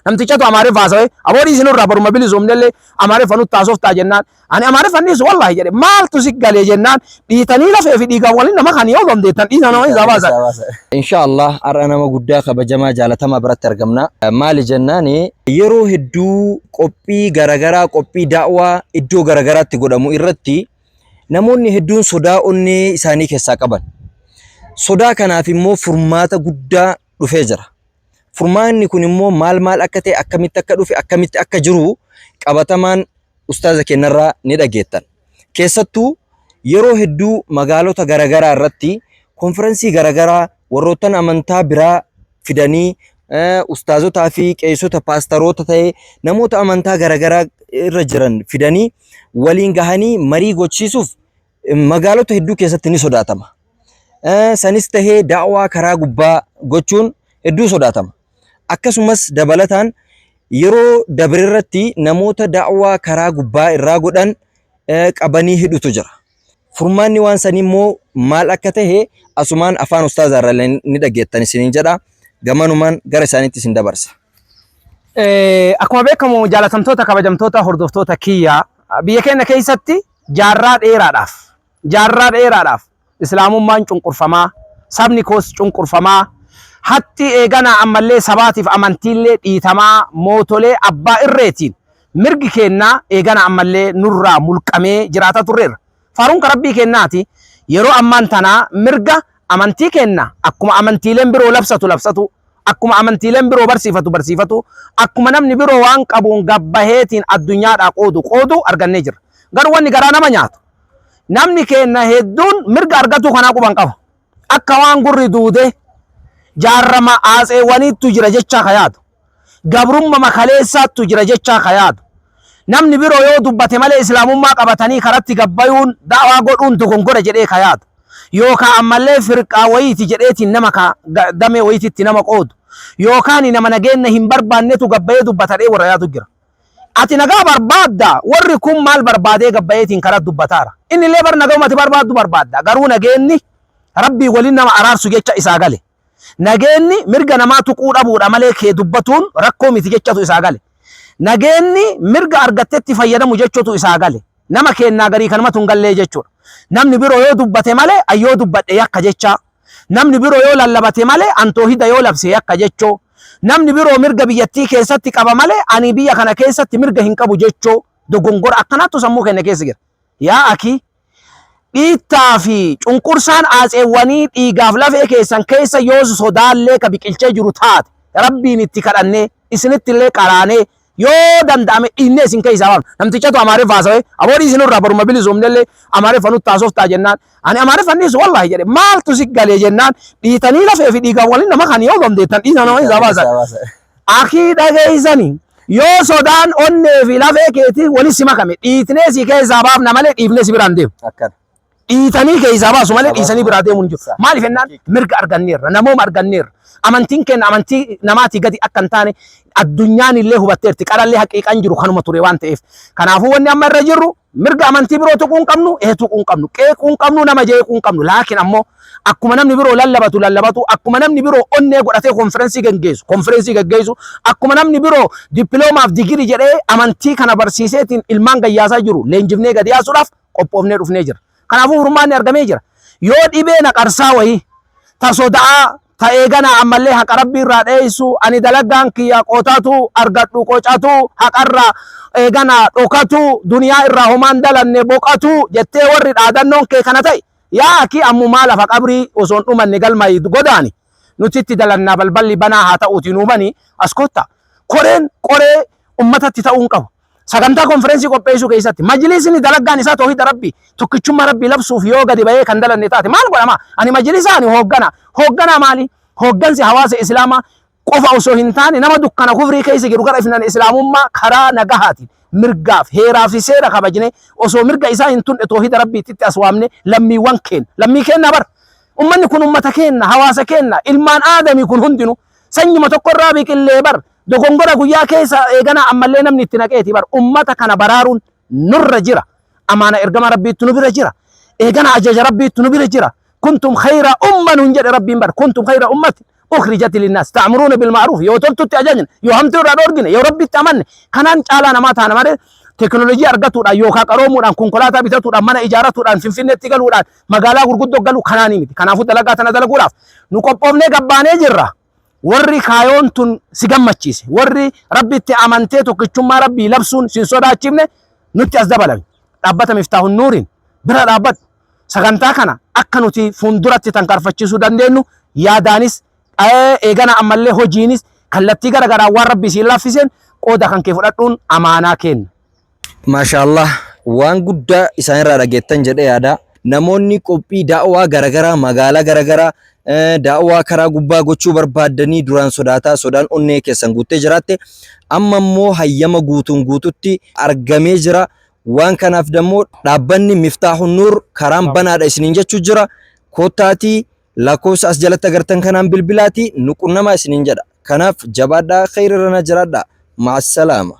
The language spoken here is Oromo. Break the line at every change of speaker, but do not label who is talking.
namtichatu amaare faasawe aboori isinurraa baruma bilisumnellee amaare fanut taasoftaa jennaan ani amaare fanniis wallahi jedhe maaltu si galee jennaan dhiitanii lafee fi dhiigaan waliin nama kan yoo dandeettan dhiisa nama isaa baasan.
Inshallah har'a nama guddaa kabajamaa jaalatamaa biratti argamna. Maali jennaani yeroo hedduu qophii garagaraa qophii daawwaa iddoo garagaraatti godhamu irratti namoonni hedduun sodaa onnee isaanii keessaa qaban. Sodaa kanaaf immoo furmaata guddaa dhufee jira. Furmaanni kun immoo maal akka ta'e akkamitti akka dhufe akkamitti akka jiru qabatamaan ustaaza kennarraa ni dhageettan. Keessattuu yeroo hedduu magaalota garagaraa irratti konferensii garagaraa warroottan amantaa biraa fidanii ustaazotaa fi qeessota paastaroota ta'e namoota amantaa garagaraa irra jiran fidanii waliin gahanii marii gochisuuf magaalota hedduu keessatti ni sodaatama. Sanis tahee daawwaa karaa gubbaa gochuun hedduu sodaatama. Akkasumas dabalataan yeroo dabre irratti namoota daawwaa karaa gubbaa irraa godhan qabanii hidhutu jira. Furmaanni waan sanii immoo maal akka ta'e asumaan afaan ustaazaa irraa ni dhageettan isiniin jedha. Gamanumaan gara isaaniitti isin dabarsa.
Akkuma beekamu jaalatamtoota kabajamtoota hordoftoota kiyyaa biyya keenya keessatti jaarraa dheeraadhaaf islaamummaan cunqurfamaa sabni koos cunqurfamaa hatti eegana ammallee sabaatiif amantiillee dhiitamaa mootolee abbaa irreetiin mirgi keenna eegana ammallee nurraa mulqamee jiraata turreerra. Faaruun rabbii kennaati yeroo ammaan tanaa mirga amantii kenna akkuma amantiileen biroo labsatu akkuma amantiileen biroo barsiifatu akkuma namni biroo waan qabuun gabbaheetiin addunyaadhaa qoodu argannee jirra. Garuu wanni garaa nama nyaatu namni kenna hedduun mirga argatu kanaa quban qaba. Akka waan gurri duude jaarrama aaseewwaniittu jira jechaa kayaatu. Gabrumma makaleessaattu jira jechaa kayaatu. Namni biroo yoo dubbate malee islaamummaa qabatanii karatti gabbayuun daawaa godhuun dogongora jedhee kayaatu. Yookaan ammallee firqaa wayiiti jedheetiin nama damee wayiititti nama qoodu. Yookaan nama nageenya hin barbaannetu gabbayee dubbatadhee warra yaatu jira. Ati nagaa barbaadda warri kun maal barbaadee gabbayeetiin karaa dubbataara. Inni illee bar nagaa uumati barbaadda. Garuu nageenyi rabbii waliin nama araarsu jecha isaa gale. Nageenyi mirga namaa tuquu dhabuudha malee kee dubbatuun rakkoo miti jechatu isaa gale. Nageenyi mirga argattetti fayyadamu jechuutu isaa gale. Nama kennaa garii kanumatu hin gallee jechuudha. Namni biroo yoo dubbate malee ayyoo dubbadhe yakka jecha. Namni biroo yoo lallabate malee antoo hida yoo labse yakka jechoo. Namni biroo mirga biyyattii keessatti qaba malee ani biyya kana keessatti mirga hin qabu jechoo. Dogongora akkanaattu sammuu keenya keessa jira. Yaa akii dhiittaa fi cunqursaan aaseewwanii dhiigaaf lafee keessan keessa yoo sodaallee ka biqilchee jiru taate rabbiin itti kadhannee isinitti illee qaraanee yoo danda'ame dhiinnee isin keessaa baafna. Namtichatu amaare faasawe aboori isinurraa baruma bilisumnellee amaare fanut taasoftaa jennaan ani amaare fanniis wallahi jedhe maaltu si galee jennaan dhiitanii lafee fi dhiigaan waliin nama kan yoo dandeettan dhiisa nama isaa baasan. Akii dhageessanii yoo sodaan onnee fi lafee keetii waliin si makame dhiitnee si keessaa baafna malee dhiifnee si biraan deemu. Dhiitanii keessaa baasu malee dhiisanii biraa deemuun hin jiru. Maaliif jennaan mirga arganneerra namooma arganneerra. Amantiin kenna amantii namaatii gadi akka hin taane addunyaan illee hubatteerti qarallee haqiiqaan jiru kanuma ture waan ta'eef. Kanaafuu wanni amma irra jirru mirga amantii biroo tuquu hin qabnu tuquu hin qabnu qeequu hin qabnu nama jeequu hin qabnu laakiin ammoo akkuma namni biroo lallabatu akkuma namni biroo onnee godhatee konferensii gaggeessu akkuma namni biroo dippiloomaaf digirii jedhee amantii kana barsiiseetiin ilmaan gayyaasaa jiru leenjifnee gadi yaasuudhaaf qophoofnee dhufnee jira. Kanaafuu furmaanni argamee jira. Yoo dhibee naqarsaa wayii ta sodaa ta eegana ammallee haqa rabbii irraa dheessu ani dalagaan kiyya qootatu argadhu qocatu haqarraa eegana dhokatu duniyaa irraa homaan dalanne boqatu jettee warri dhaadannoon kee kana ta'e yaa akii ammumaa lafa qabrii osoon dhumanne galmayi godaani nutitti dalannaa balballi banaa haa ta'uuti nuumani as kotta qoree ummatatti ta'uu hin qabu. Sagantaa konferensii qopheessuu keessatti majlisni dalagaan isaa toohida rabbii tokkichummaa rabbii labsuuf yoo gadi bahee kan dalanne taate maal godhama? Ani majlisaani hooggana maali? Hooggansi hawaasa islaamaa qofa osoo hin taane nama dukkana kufrii keessa jiru gara ifnan islaamummaa karaa nagahaatiin mirgaaf heeraa fi seera kabajne osoo mirga isaa hin tunne toohida rabbiitti as waamne lammiiwwan keenya lammii keenya bar ummanni kun ummata keenya hawaasa keenya ilmaan aadamii kun hundinuu sanyuma tokko irraa biqillee bar dogongora guyyaa keessa eegana ammallee namni itti naqeeti bar ummata kana baraaruun nurra jira. Amaana ergama rabbiitti nu bira jira. Eegana ajaja rabbiitti nu bira jira. كنتم خير أمة ننجد ربي بر كنتم خير أمة أخرجت للناس تأمرون بالمعروف يو تلتو تأججن يو همتو رادورجن يو ربي تأمن كنان تعالى نما تانا مالي تكنولوجيا أرغتو دا يو كاكرومو دا كونكولاتا بيتاتو دا مانا إجاراتو دا فنفنة تيغلو دا مغالا غرغدو غلو كناني ميتي كنافو دلقاتنا دلقو راف نقوبومني قباني جرّا warri kaayoon tun si gammachiise warri rabbitti amantee tokkichummaa rabbii labsuun sin sodaachifne nutti as dabalame dhaabbata Miftaahun Nuuriin bira dhaabbatu sagantaa kana akka nuti fuulduratti tankaarfachiisuu dandeenyu yaadaanis eegana ammallee hojiinis kallattii garagaraa waan rabbii siin laaffiseen qooda kan kee fudhadhuun amaanaa kenna.
Maashaallah waan guddaa isaan irraa dhageettan jedhee yaada. Namoonni qophii daawwaa garagaraa magaalaa garagaraa daawwaa karaa gubbaa gochuu barbaadanii duraan sodaan onnee keessan guuttee jiraatte amma immoo hayyama guutuun guututti argamee jira. Waan kanaaf dammoo dhaabbanni Miftaahun Nuur karaan banaadha isiniin jechuu jira. Kottaatii lakkoofsa as jalatti agartan kanaan bilbilaati nuqunnamaa isiniin jedha. Kanaaf jabaadhaa khayra irra jiraadhaa. Maasalaama.